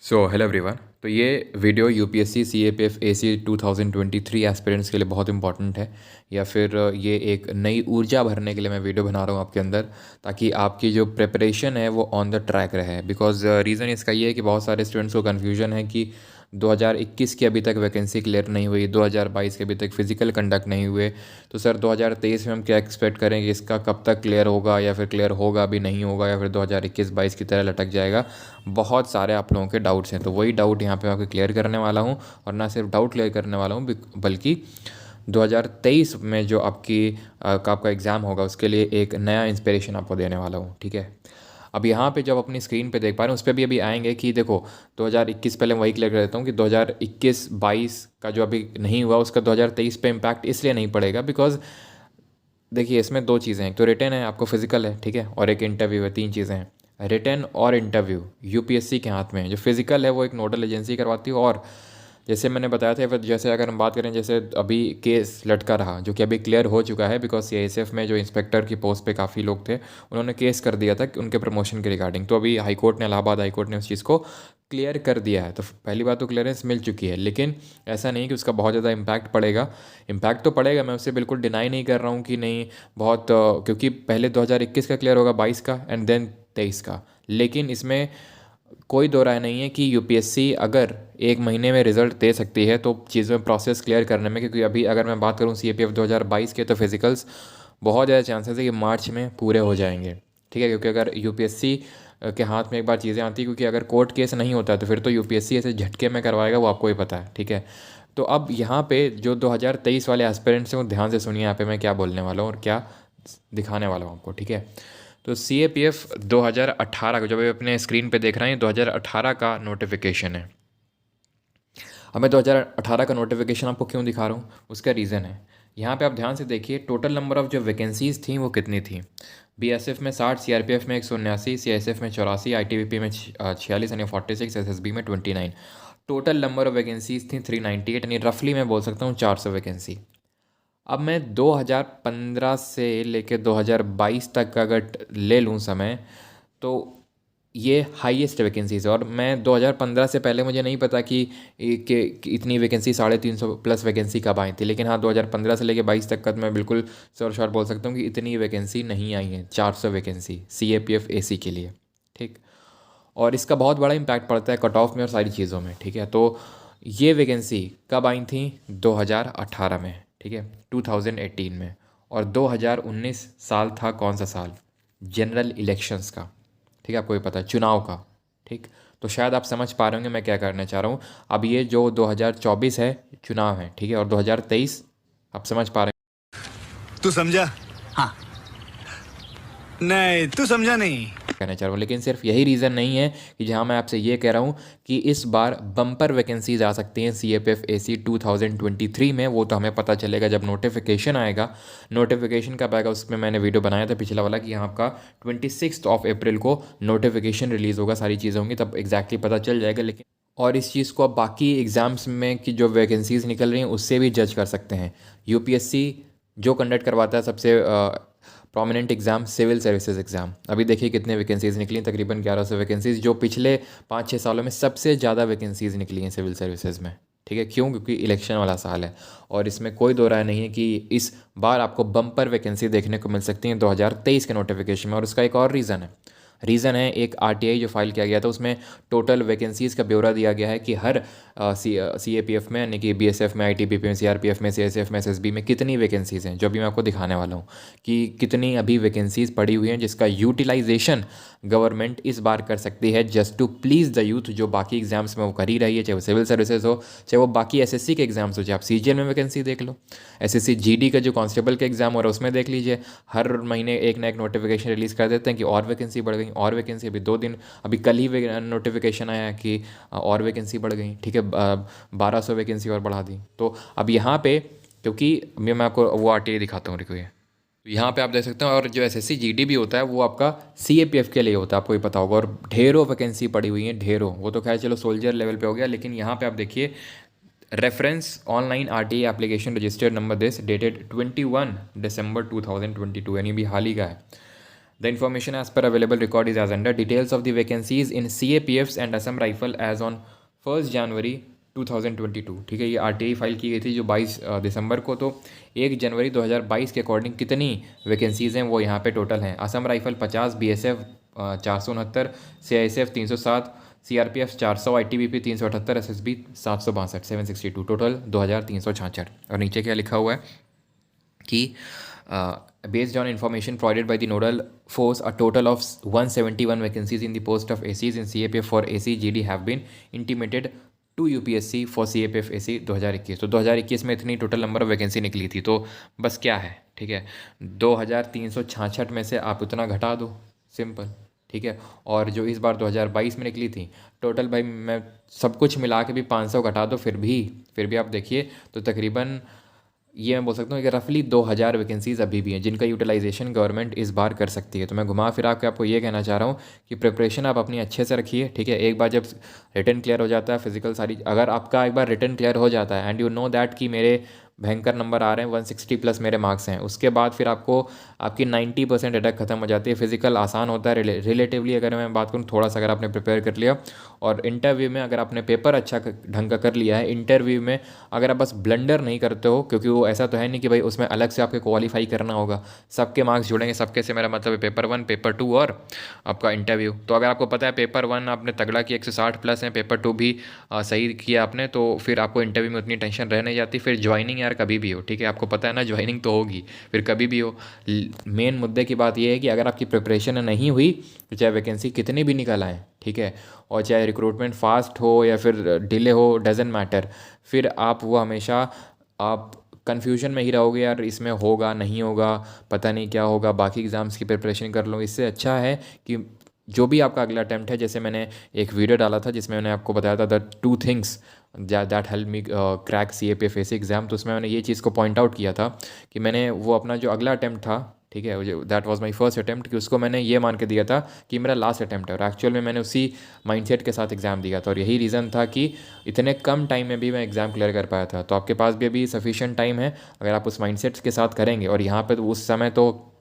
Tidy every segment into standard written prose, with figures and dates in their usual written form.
Hello everyone. तो ये video UPSC CAPF AC 2023 aspirants के लिए बहुत इंपॉर्टेंट है, या फिर ये एक नई ऊर्जा भरने के लिए मैं वीडियो बना रहा हूँ आपके अंदर, ताकि आपकी जो प्रिपरेशन है वो ऑन द ट्रैक रहे। बिकॉज रीज़न इसका ये है कि बहुत सारे स्टूडेंट्स को कन्फ्यूजन है कि 2021 की अभी तक वैकेंसी क्लियर नहीं हुई, 2022 के अभी तक फिजिकल कंडक्ट नहीं हुए, तो सर 2023 में हम क्या एक्सपेक्ट करेंगे, इसका कब तक क्लियर होगा, या फिर क्लियर होगा भी नहीं होगा, या फिर 2021-22 की तरह लटक जाएगा। बहुत सारे आप लोगों के डाउट्स हैं, तो वही डाउट यहाँ पे मैं आपको क्लियर करने वाला हूँ। और ना सिर्फ डाउट क्लियर करने वाला हूँ, बल्कि 2023 में जो आपका एग्ज़ाम होगा उसके लिए एक नया इंस्पिरेशन आपको देने वाला हूँ। ठीक है, अब यहाँ पे जब अपनी स्क्रीन पे देख पा रहे हैं उस पर भी अभी आएंगे कि देखो 2021, पहले वही क्लियर कर देता हूँ कि 2021-22 का जो अभी नहीं हुआ उसका 2023 पे इम्पैक्ट इसलिए नहीं पड़ेगा बिकॉज देखिए इसमें दो चीज़ें हैं, एक तो रिटन है, आपको फिजिकल है, ठीक है, और एक इंटरव्यू है। तीन चीज़ें हैं, रिटन और इंटरव्यू यूपीएससी के हाथ में है। जो फिजिकल है वो एक नोडल एजेंसी करवाती है, और जैसे मैंने बताया था, फिर जैसे अगर हम बात करें, जैसे अभी केस लटका रहा जो कि अभी क्लियर हो चुका है, बिकॉज सीआईएसएफ में जो इंस्पेक्टर की पोस्ट पे काफ़ी लोग थे, उन्होंने केस कर दिया था कि उनके प्रमोशन के रिगार्डिंग। तो अभी हाईकोर्ट ने, इलाहाबाद हाईकोर्ट ने उस चीज़ को क्लियर कर दिया है। तो पहली बात तो क्लियरेंस मिल चुकी है, लेकिन ऐसा नहीं कि उसका बहुत ज़्यादा इम्पैक्ट पड़ेगा। इम्पैक्ट तो पड़ेगा, मैं उससे बिल्कुल डिनाई नहीं कर रहा हूँ कि नहीं बहुत, क्योंकि पहले 2021 का क्लियर होगा, 22 का, एंड देन 23 का। लेकिन इसमें कोई दो राय नहीं है कि यूपीएससी अगर एक महीने में रिजल्ट दे सकती है तो चीज़ों में प्रोसेस क्लियर करने में, क्योंकि अभी अगर मैं बात करूँ सीएपीएफ 2022 के, तो फिजिकल्स बहुत ज़्यादा चांसेस है कि मार्च में पूरे हो जाएंगे। ठीक है, क्योंकि अगर यूपीएससी के हाथ में एक बार चीज़ें आती है, क्योंकि अगर कोर्ट केस नहीं होता है तो फिर तो यूपीएससी ऐसे झटके में करवाएगा, वो आपको ही पता है। ठीक है, तो अब यहाँ पे जो 2023 वाले एस्पिरेंट्स हैं वो ध्यान से सुनिए, यहाँ पे मैं क्या बोलने वाला हूँ और क्या दिखाने वाला हूँ आपको। ठीक है, तो सी ए पी एफ 2018 का जो भी अपने स्क्रीन पे देख रहे हैं, 2018 का नोटिफिकेशन है। अब मैं 2018 का नोटिफिकेशन आपको क्यों दिखा रहा हूँ, उसका रीज़न है। यहाँ पे आप ध्यान से देखिए, टोटल नंबर ऑफ़ जो वैकेंसीज़ थी वो कितनी थी। बीएसएफ में 60, सीआरपीएफ में 179, सीआईएसएफ में 84, आईटीबीपी में 46 यानी 46, एसएसबी में 29। टोटल नंबर ऑफ़ वैकेंसीज़ थी 398, यानी रफली मैं बोल सकता हूँ 400 वैकेंसी। अब मैं 2015 से लेकर 2022 तक का अगर ले लूँ समय, तो ये हाईएस्ट वैकेंसीज़ है। और मैं 2015 से पहले मुझे नहीं पता कि इतनी वैकेंसी, 350 प्लस वैकेंसी कब आई थी। लेकिन हाँ, 2015 से लेकर 22 तक का तो मैं बिल्कुल श्योर श्योर बोल सकता हूँ कि इतनी वैकेंसी नहीं आई है, 400 वैकेंसी सीएपीएफ एसी के लिए। ठीक, और इसका बहुत बड़ा इम्पैक्ट पड़ता है कट ऑफ में और सारी चीज़ों में। ठीक है, तो ये वैकेंसी कब आई थी? 2018 में। ठीक है, 2018 में। और 2019 साल था कौन सा साल? जनरल इलेक्शंस का। ठीक है, आपको ये पता है, चुनाव का। ठीक, तो शायद आप समझ पा रहे होंगे मैं क्या करना चाह रहा हूँ। अब ये जो 2024 है, चुनाव है, ठीक है, और 2023 आप समझ पा रहे हैं। तू समझा? हाँ। नहीं, तू समझा नहीं। कहना चाह रहा हूँ। लेकिन सिर्फ यही रीज़न नहीं है कि जहाँ मैं आपसे ये कह रहा हूँ कि इस बार बम्पर वैकेंसीज आ सकती हैं सीएपीएफ एसी 2023 में। वो तो हमें पता चलेगा जब नोटिफिकेशन आएगा। नोटिफिकेशन कब आएगा उसमें मैंने वीडियो बनाया था पिछला वाला, कि यहाँ आपका 26 अप्रैल को नोटिफिकेशन रिलीज़ होगा, सारी चीज़ें होंगी, तब एग्जैक्टली पता चल जाएगा। लेकिन और इस चीज़ को अब बाकी एग्ज़ाम्स में कि जो वैकेंसीज़ निकल रही हैं उससे भी जज कर सकते हैं। यूपीएससी जो कंडक्ट करवाता है सबसे prominent exam, civil services exam. अभी देखिए कितने वैकेंसीज़ निकली, तकरीबन 1100 वैकेंसीज़, जो पिछले 5-6 सालों में सबसे ज़्यादा वैकेंसीज़ निकली हैं सिविल सर्विसेज में। ठीक है, क्यों? क्योंकि इलेक्शन वाला साल है, और इसमें कोई दो राय नहीं है कि इस बार आपको बम्पर वैकेंसी देखने को मिल सकती हैं 2023 के नोटिफिकेशन में। और उसका एक और रीज़न है एक आरटीआई जो फाइल किया गया था, उसमें टोटल वैकेंसीज़ का ब्यौरा दिया गया है कि हर सीएपीएफ में, यानी कि बीएसएफ में, आईटीबीपी में, सीआरपीएफ में, सीएसएफ में, एसएसबी में कितनी वैकेंसीज़ हैं, जो अभी मैं आपको दिखाने वाला हूँ कि कितनी अभी वैकेंसीज़ पड़ी हुई हैं, जिसका यूटिलाइजेशन गवर्नमेंट इस बार कर सकती है just to please the youth, जो बाकी एग्जाम्स में वो कर ही रही है, चाहे वो सिविल सर्विसेज हो, चाहे वो बाकी एसएससी के एग्जाम्स हो, चाहे आप सीजीएल में वैकेंसी देख लो, एसएससी जीडी का जो कांस्टेबल के एग्जाम हो रहा है उसमें देख लीजिए, हर महीने एक ना एक नोटिफिकेशन रिलीज़ कर देते हैं कि और वैकेंसी बढ़ गई, और वैकेंसी। अभी 2 दिन, अभी कल ही नोटिफिकेशन आया कि और वैकेंसी बढ़ गई। ठीक है, 1200 वैकेंसी और बढ़ा दी। तो अब यहाँ पे, क्योंकि मैं आपको वो आरटीआई दिखाता हूँ, रिको, तो यहाँ पे आप देख सकते हैं। और जो एसएससी जीडी भी होता है वो आपका सीएपीएफ के लिए होता है, आपको ये पता होगा, और ढेरों वैकेंसी पड़ी हुई हैं, ढेरों। वो तो खैर चलो सोल्जर लेवल पे हो गया, लेकिन यहाँ पे आप देखिए, reference online RTI application registered number this dated 21 December 2022, यानी भी हाल ही का है। The information as per available record is as under details of the vacancies in CAPFs and Assam rifle as on 1 January 2022। ठीक है, ये RTI फाइल की गई थी जो 22 दिसंबर को। तो 1 जनवरी 2022 के अकॉर्डिंग कितनी वैकेंसीज़ हैं वो यहाँ पे टोटल हैं। Assam rifle 50, BSF 469, CISF 307, CRPF 400, ITBP 378, SSB 762, 762, total 2366। और नीचे क्या लिखा हुआ है कि based on information provided by the nodal force, a total of 171 vacancies in the post of ACs in CAPF for AC GD have been intimated to UPSC for CAPF AC 2021। तो 2021 में इतनी टोटल नंबर ऑफ वैकेंसी निकली थी। तो बस क्या है, ठीक है, 2366 में से आप उतना घटा दो, सिंपल, ठीक है। और जो इस बार 2022 में निकली थी टोटल, भाई मैं सब कुछ मिला के भी 500 घटा दो, फिर भी आप देखिए तो तकरीबन ये मैं बोल सकता हूँ कि रफली 2000 वैकेंसीज़ अभी भी हैं जिनका यूटिलाइजेशन गवर्नमेंट इस बार कर सकती है। तो मैं घुमा फिरा के आपको ये कहना चाह रहा हूँ कि प्रिपरेशन आप अपनी अच्छे से रखिए, ठीक है। एक बार जब रिटन क्लियर हो जाता है, फिजिकल सारी, अगर आपका एक बार रिटन क्लियर हो जाता है एंड यू नो दैट कि मेरे भयंकर नंबर आ रहे हैं, 160 प्लस मेरे मार्क्स हैं, उसके बाद फिर आपको आपकी 90% अटैक खत्म हो जाती है। फिजिकल आसान होता है रिलेटिवली, अगर मैं बात करूँ थोड़ा सा, अगर आपने प्रिपेयर कर लिया और इंटरव्यू में अगर आपने पेपर अच्छा ढंग का कर लिया है, इंटरव्यू में अगर आप बस ब्लंडर नहीं करते हो, क्योंकि वो ऐसा तो है नहीं कि भाई उसमें अलग से आपके क्वालिफाई करना होगा, सबके मार्क्स जुड़ेंगे, सबके से मेरा मतलब है पेपर 1, पेपर 2 और आपका इंटरव्यू। तो अगर आपको पता है पेपर 1 आपने तगड़ा किया, 160 प्लस है, पेपर 2 भी सही किया आपने, तो फिर आपको इंटरव्यू में उतनी टेंशन रह नहीं जाती। फिर ज्वाइनिंग यार कभी भी हो, ठीक है, आपको पता है ना, ज्वाइनिंग तो होगी, फिर कभी भी हो। मेन मुद्दे की बात यह है कि अगर आपकी प्रिपरेशन नहीं हुई तो चाहे वैकेंसी कितनी भी निकल आए, ठीक है, और चाहे रिक्रूटमेंट फास्ट हो या फिर डिले हो, डजेंट मैटर, फिर आप वो हमेशा आप कन्फ्यूजन में ही रहोगे, यार इसमें होगा नहीं होगा, पता नहीं क्या होगा, बाकी एग्ज़ाम्स की प्रिपरेशन कर लो। इससे अच्छा है कि जो भी आपका अगला अटैम्प्ट है, जैसे मैंने एक वीडियो डाला था जिसमें मैंने आपको बताया था the 2 things that help me crack CAPF AC exam. तो उसमें मैंने ये चीज़ को पॉइंट आउट किया था कि मैंने वो अपना जो अगला अटैम्प्ट था, ठीक है, that was my first attempt, कि उसको मैंने ये मान के दिया था कि मेरा लास्ट अटैम्प्ट है, और एक्चुअल में मैंने उसी माइंडसेट के साथ एग्ज़ाम दिया था। और यही रीज़न था कि इतने कम टाइम में भी मैं एग्ज़ाम क्लियर कर पाया था। तो आपके पास भी अभी सफिशिएंट टाइम है अगर आप उस माइंडसेट के साथ करेंगे। और यहाँ पे तो उस समय तो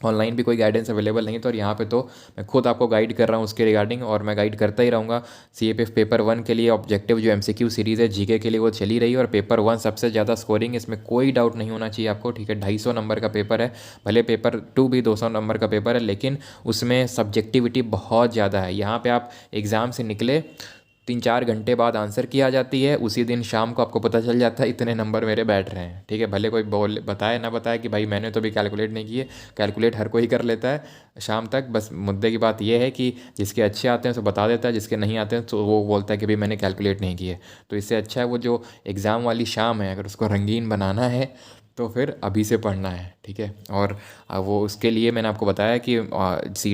ऑनलाइन भी कोई गाइडेंस अवेलेबल नहीं है, तो और यहाँ पे तो मैं खुद आपको गाइड कर रहा हूँ उसके रिगार्डिंग, और मैं गाइड करता ही रहूँगा। CAPF पेपर 1 के लिए ऑब्जेक्टिव जो MCQ सीरीज़ है GK के लिए वो चली रही है, और पेपर 1 सबसे ज़्यादा स्कोरिंग, इसमें कोई डाउट नहीं होना चाहिए आपको, ठीक है। 250 नंबर का पेपर है, भले पेपर 2 भी 200 नंबर का पेपर है, लेकिन उसमें सब्जेक्टिविटी बहुत ज़्यादा है। यहाँ पर आप एग्ज़ाम से निकले 3-4 घंटे बाद आंसर की आ जाती है, उसी दिन शाम को आपको पता चल जाता है इतने नंबर मेरे बैठ रहे हैं, ठीक है। भले कोई बताए ना बताए कि भाई मैंने तो भी कैलकुलेट नहीं किए, कैलकुलेट हर कोई कर लेता है शाम तक। बस मुद्दे की बात यह है कि जिसके अच्छे आते हैं तो बता देता है, जिसके नहीं आते हैं तो वो बोलता है कि भाई मैंने कैलकुलेट नहीं किए। तो इससे अच्छा है वो जो एग्ज़ाम वाली शाम है, अगर उसको रंगीन बनाना है तो फिर अभी से पढ़ना है, ठीक है। और वो उसके लिए मैंने आपको बताया कि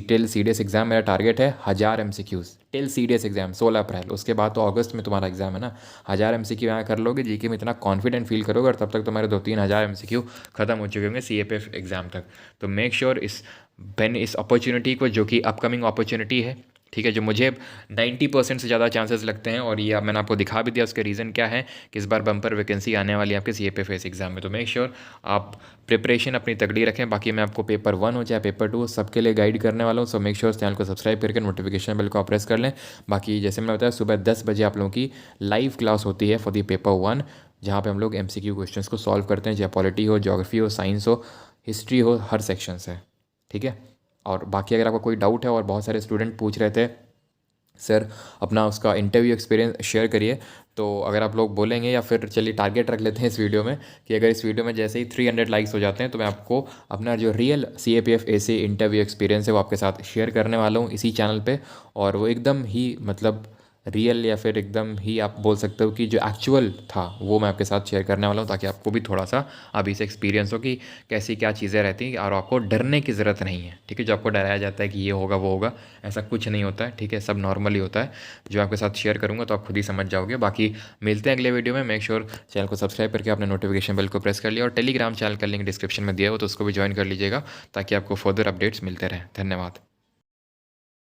टिल CDS एग्ज़ाम मेरा टारगेट है 1000 MCQs टिल CDS एग्ज़ाम 16 अप्रैल। उसके बाद तो अगस्त में तुम्हारा एग्ज़ाम है ना, 1000 MCQ यहाँ कर लोगे, GK में इतना कॉन्फिडेंट फील करोगे, और तब तक तुम्हारे 2-3 हज़ार MCQ ख़त्म हो चुके होंगे CAPF एग्ज़ाम तक। तो मेक श्योर इस अपॉर्चुनिटी को, जो कि अपकमिंग अपॉर्चुनिटी है, ठीक है, जो मुझे 90% से ज़्यादा चांसेस लगते हैं, और ये मैंने आपको दिखा भी दिया उसके रीज़न क्या है कि इस बार बम्पर वैकेंसी आने वाली है आपके CAPF AC एग्ज़ाम में। तो मेक श्योर आप प्रिपरेशन अपनी तगड़ी रखें। बाकी मैं आपको पेपर 1 हो चाहे पेपर 2 सबके लिए गाइड करने वाला हूँ। सो मेक श्योर चैनल को सब्सक्राइब करके नोटिफिकेशन बेल को प्रेस कर लें। बाकी जैसे मैंने बताया सुबह 10 बजे आप लोगों की लाइव क्लास होती है फॉर दी पेपर 1, जहाँ पे हम लोग MCQ क्वेश्चंस को सॉल्व करते हैं, चाहे पॉलिटी हो, ज्योग्राफी हो, साइंस हो, हिस्ट्री हो, हर सेक्शन से, ठीक है। और बाकी अगर आपको कोई डाउट है, और बहुत सारे स्टूडेंट पूछ रहे थे सर अपना उसका इंटरव्यू एक्सपीरियंस शेयर करिए, तो अगर आप लोग बोलेंगे, या फिर चलिए टारगेट रख लेते हैं इस वीडियो में कि अगर इस वीडियो में जैसे ही 300 लाइक्स हो जाते हैं तो मैं आपको अपना जो real CAPF AC interview experience है वो आपके साथ शेयर करने वाला हूँ इसी चैनल पे। और वो एकदम ही मतलब रियल, या फिर एकदम ही आप बोल सकते हो कि जो एक्चुअल था वो मैं आपके साथ शेयर करने वाला हूँ, ताकि आपको भी थोड़ा सा अभी से एक्सपीरियंस हो कि कैसी क्या चीज़ें रहती हैं, और आपको डरने की ज़रूरत नहीं है, ठीक है। जो आपको डराया जाता है कि ये होगा वो होगा, ऐसा कुछ नहीं होता है, ठीक है, सब नॉर्मली होता है। जो आपके साथ शेयर करूँगा तो आप खुद ही समझ जाओगे। बाकी मिलते हैं अगले वीडियो में। मेक श्योर चैनल को सब्सक्राइब करके आपने नोटिफिकेशन बेल को प्रेस कर लिया, और टेलीग्राम चैनल का लिंक डिस्क्रिप्शन में दिया हो तो उसको भी ज्वाइन कर लीजिएगा, ताकि आपको फर्दर अपडेट्स मिलते रहें। धन्यवाद।